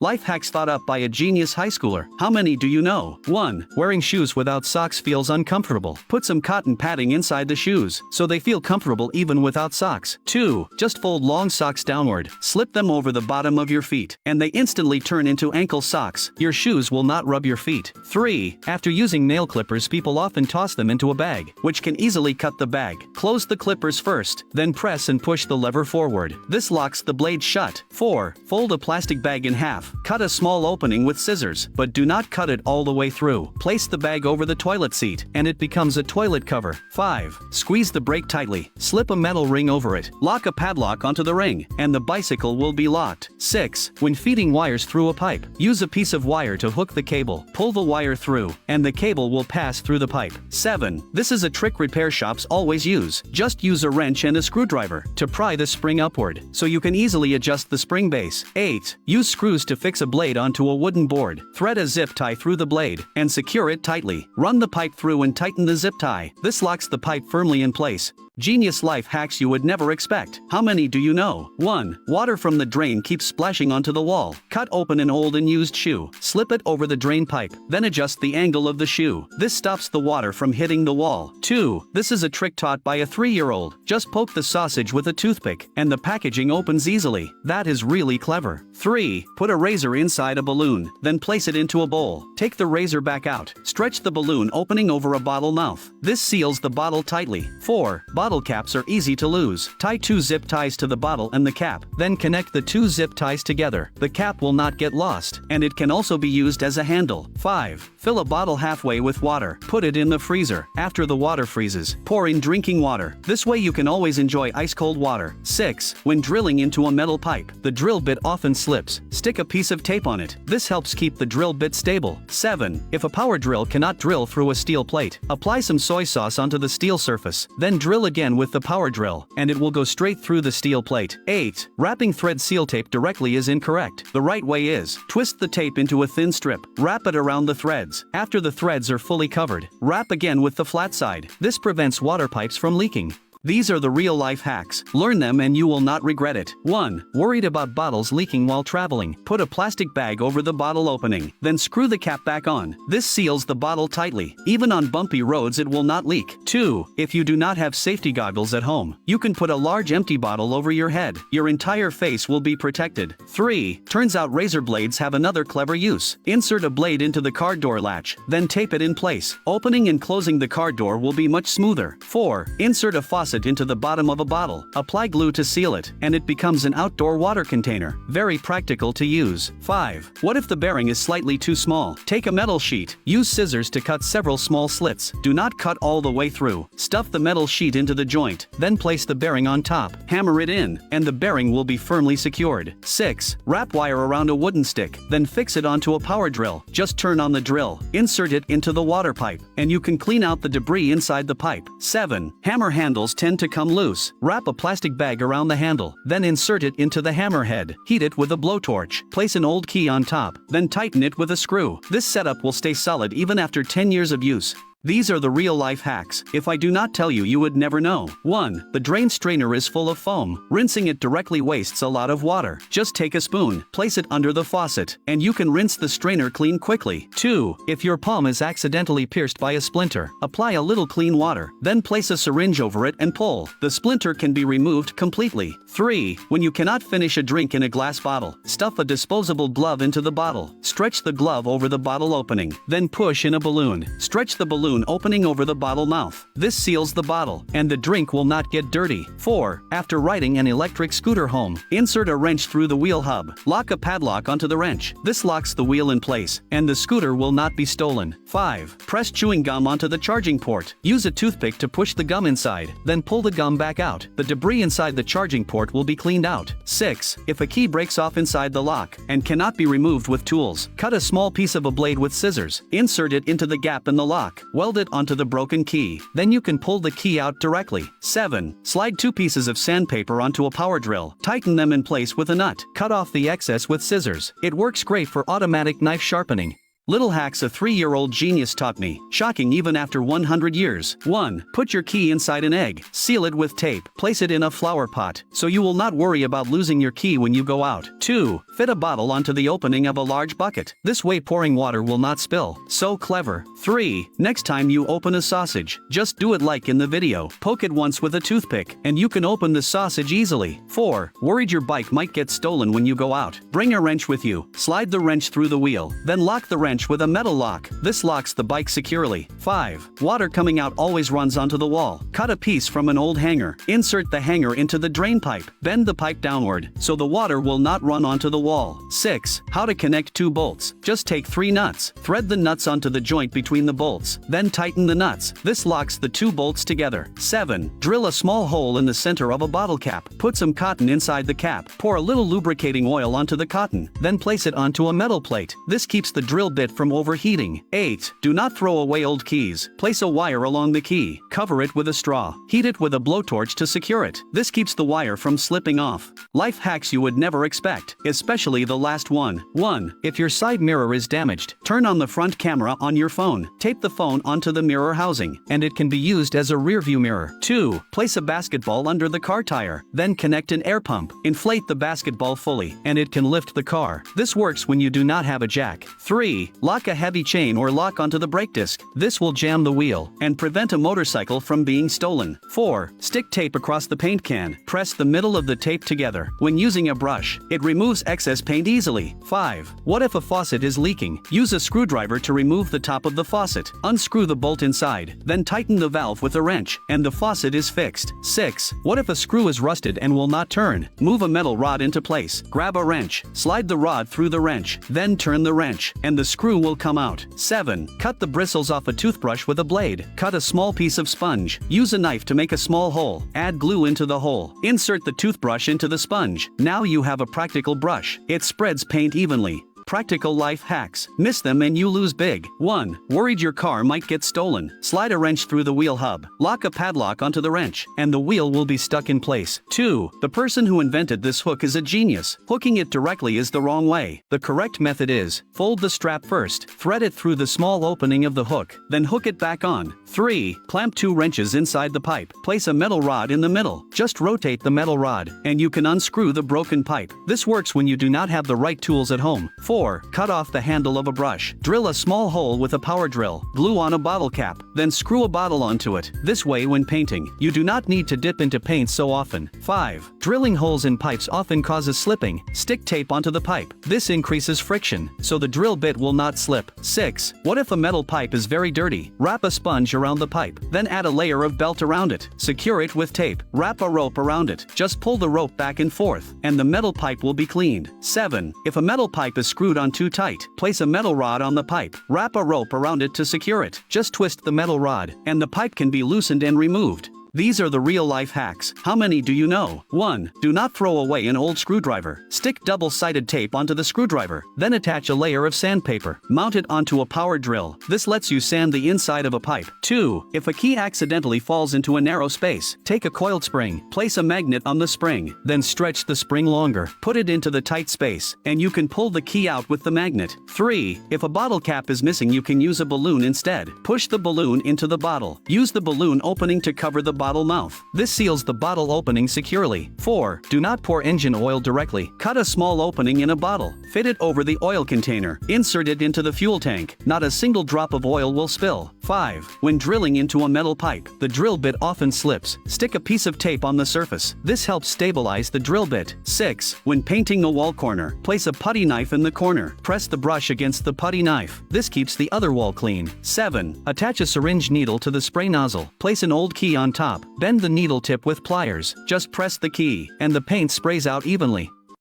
Life hacks thought up by a genius high schooler. How many do you know? 1. Wearing shoes without socks feels uncomfortable. Put some cotton padding inside the shoes, so they feel comfortable even without socks. 2. Just fold long socks downward, slip them over the bottom of your feet, and they instantly turn into ankle socks. Your shoes will not rub your feet. 3. After using nail clippers, people often toss them into a bag, which can easily cut the bag. Close the clippers first, then press and push the lever forward. This locks the blade shut. 4. Fold a plastic bag in half. Cut a small opening with scissors, but do not cut it all the way through. Place the bag over the toilet seat, and it becomes a toilet cover. 5. Squeeze the brake tightly. Slip a metal ring over it. Lock a padlock onto the ring, and the bicycle will be locked. 6. When feeding wires through a pipe, use a piece of wire to hook the cable. Pull the wire through, and the cable will pass through the pipe. 7. This is a trick repair shops always use. Just use a wrench and a screwdriver to pry the spring upward, so you can easily adjust the spring base. 8. Use screws to fix a blade onto a wooden board. Thread a zip tie through the blade, and secure it tightly. Run the pipe through and tighten the zip tie. This locks the pipe firmly in place. Genius life hacks you would never expect. How many do you know? 1. Water from the drain keeps splashing onto the wall. Cut open an old and used shoe. Slip it over the drain pipe, then adjust the angle of the shoe. This stops the water from hitting the wall. 2. This is a trick taught by a 3-year-old. Just poke the sausage with a toothpick, and the packaging opens easily. That is really clever. 3. Put a razor inside a balloon, then place it into a bowl. Take the razor back out. Stretch the balloon opening over a bottle mouth. This seals the bottle tightly. 4. Bottle caps are easy to lose. Tie 2 zip ties to the bottle and the cap, then connect the 2 zip ties together. The cap will not get lost, and it can also be used as a handle. 5. Fill a bottle halfway with water. Put it in the freezer. After the water freezes, pour in drinking water. This way you can always enjoy ice-cold water. 6. When drilling into a metal pipe, the drill bit often slips. Stick a piece of tape on it. This helps keep the drill bit stable. 7. If a power drill cannot drill through a steel plate, apply some soy sauce onto the steel surface. Then drill again with the power drill, and it will go straight through the steel plate. 8. Wrapping thread seal tape directly is incorrect. The right way is, twist the tape into a thin strip. Wrap it around the threads. After the threads are fully covered, wrap again with the flat side. This prevents water pipes from leaking. These are the real-life hacks. Learn them and you will not regret it. 1. Worried about bottles leaking while traveling? Put a plastic bag over the bottle opening, then screw the cap back on. This seals the bottle tightly. Even on bumpy roads it will not leak. 2. If you do not have safety goggles at home, you can put a large empty bottle over your head. Your entire face will be protected. 3. Turns out razor blades have another clever use. Insert a blade into the car door latch, then tape it in place. Opening and closing the car door will be much smoother. 4. Insert a faucet into the bottom of a bottle. Apply glue to seal it, and it becomes an outdoor water container. Very practical to use. 5. What if the bearing is slightly too small? Take a metal sheet. Use scissors to cut several small slits. Do not cut all the way through. Stuff the metal sheet into the joint, then place the bearing on top. Hammer it in, and the bearing will be firmly secured. 6. Wrap wire around a wooden stick, then fix it onto a power drill. Just turn on the drill, insert it into the water pipe, and you can clean out the debris inside the pipe. 7. Hammer handles tend to come loose. Wrap a plastic bag around the handle, then insert it into the hammer head. Heat it with a blowtorch. Place an old key on top, then tighten it with a screw. This setup will stay solid even after 10 years of use. These are the real-life hacks. If I do not tell you, you would never know. 1. The drain strainer is full of foam. Rinsing it directly wastes a lot of water. Just take a spoon, place it under the faucet, and you can rinse the strainer clean quickly. 2. If your palm is accidentally pierced by a splinter, apply a little clean water, then place a syringe over it and pull. The splinter can be removed completely. 3. When you cannot finish a drink in a glass bottle, stuff a disposable glove into the bottle. Stretch the glove over the bottle opening, then push in a balloon. Stretch the balloon opening over the bottle mouth. This seals the bottle, and the drink will not get dirty. 4. After riding an electric scooter home, insert a wrench through the wheel hub. Lock a padlock onto the wrench. This locks the wheel in place, and the scooter will not be stolen. 5. Press chewing gum onto the charging port. Use a toothpick to push the gum inside, then pull the gum back out. The debris inside the charging port will be cleaned out. 6. If a key breaks off inside the lock, and cannot be removed with tools, cut a small piece of a blade with scissors. Insert it into the gap in the lock. Weld it onto the broken key. Then you can pull the key out directly. 7. Slide 2 pieces of sandpaper onto a power drill. Tighten them in place with a nut. Cut off the excess with scissors. It works great for automatic knife sharpening. Little hacks a 3-year-old genius taught me, shocking even after 100 years. 1. Put your key inside an egg. Seal it with tape. Place it in a flower pot, so you will not worry about losing your key when you go out. 2. Fit a bottle onto the opening of a large bucket. This way pouring water will not spill. So clever. 3. Next time you open a sausage, just do it like in the video. Poke it once with a toothpick, and you can open the sausage easily. 4. Worried your bike might get stolen when you go out? Bring a wrench with you. Slide the wrench through the wheel, then lock the wrench with a metal lock. This locks the bike securely. 5. Water coming out always runs onto the wall. Cut a piece from an old hanger. Insert the hanger into the drain pipe. Bend the pipe downward, so the water will not run onto the wall. 6. How to connect 2 bolts. Just take 3 nuts. Thread the nuts onto the joint between the bolts. Then tighten the nuts. This locks the 2 bolts together. 7. Drill a small hole in the center of a bottle cap. Put some cotton inside the cap. Pour a little lubricating oil onto the cotton. Then place it onto a metal plate. This keeps the drill bit from overheating. 8. Do not throw away old keys. Place a wire along the key. Cover it with a straw. Heat it with a blowtorch to secure it. This keeps the wire from slipping off. Life hacks you would never expect, especially the last one. 1. If your side mirror is damaged, turn on the front camera on your phone. Tape the phone onto the mirror housing, and it can be used as a rearview mirror. 2. Place a basketball under the car tire. Then connect an air pump. Inflate the basketball fully, and it can lift the car. This works when you do not have a jack. 3. Lock a heavy chain or lock onto the brake disc. This will jam the wheel and prevent a motorcycle from being stolen. 4. Stick tape across the paint can. Press the middle of the tape together. When using a brush, it removes excess paint easily. 5. What if a faucet is leaking? Use a screwdriver to remove the top of the faucet. Unscrew the bolt inside, then tighten the valve with a wrench, and the faucet is fixed. 6. What if a screw is rusted and will not turn? Move a metal rod into place. Grab a wrench, slide the rod through the wrench, then turn the wrench, and the screw will come out. 7. Cut the bristles off a toothbrush with a blade. Cut a small piece of sponge. Use a knife to make a small hole. Add glue into the hole. Insert the toothbrush into the sponge. Now you have a practical brush. It spreads paint evenly. Practical life hacks. Miss them and you lose big. 1. Worried your car might get stolen? Slide a wrench through the wheel hub. Lock a padlock onto the wrench, and the wheel will be stuck in place. 2. The person who invented this hook is a genius. Hooking it directly is the wrong way. The correct method is, fold the strap first, thread it through the small opening of the hook, then hook it back on. 3. Clamp 2 wrenches inside the pipe. Place a metal rod in the middle. Just rotate the metal rod, and you can unscrew the broken pipe. This works when you do not have the right tools at home. 4. Cut off the handle of a brush. Drill a small hole with a power drill. Glue on a bottle cap, then screw a bottle onto it. This way when painting, you do not need to dip into paint so often. 5. Drilling holes in pipes often causes slipping. Stick tape onto the pipe. This increases friction, so the drill bit will not slip. 6. What if a metal pipe is very dirty? Wrap a sponge around the pipe, then add a layer of belt around it. Secure it with tape. Wrap a rope around it. Just pull the rope back and forth, and the metal pipe will be cleaned. 7. If a metal pipe is screwed on too tight, place a metal rod on the pipe. Wrap a rope around it to secure it. Just twist the metal rod, and the pipe can be loosened and removed. These are the real-life hacks. How many do you know? 1. Do not throw away an old screwdriver. Stick double-sided tape onto the screwdriver, then attach a layer of sandpaper. Mount it onto a power drill. This lets you sand the inside of a pipe. 2. If a key accidentally falls into a narrow space, take a coiled spring, place a magnet on the spring, then stretch the spring longer. Put it into the tight space, and you can pull the key out with the magnet. 3. If a bottle cap is missing, you can use a balloon instead. Push the balloon into the bottle. Use the balloon opening to cover the bottle mouth. This seals the bottle opening securely. 4. Do not pour engine oil directly. Cut a small opening in a bottle. Fit it over the oil container. Insert it into the fuel tank. Not a single drop of oil will spill. 5. When drilling into a metal pipe, the drill bit often slips. Stick a piece of tape on the surface. This helps stabilize the drill bit. 6. When painting a wall corner, place a putty knife in the corner. Press the brush against the putty knife. This keeps the other wall clean. 7. Attach a syringe needle to the spray nozzle. Place an old key on top. Bend the needle tip with pliers. Just press the key, and the paint sprays out evenly.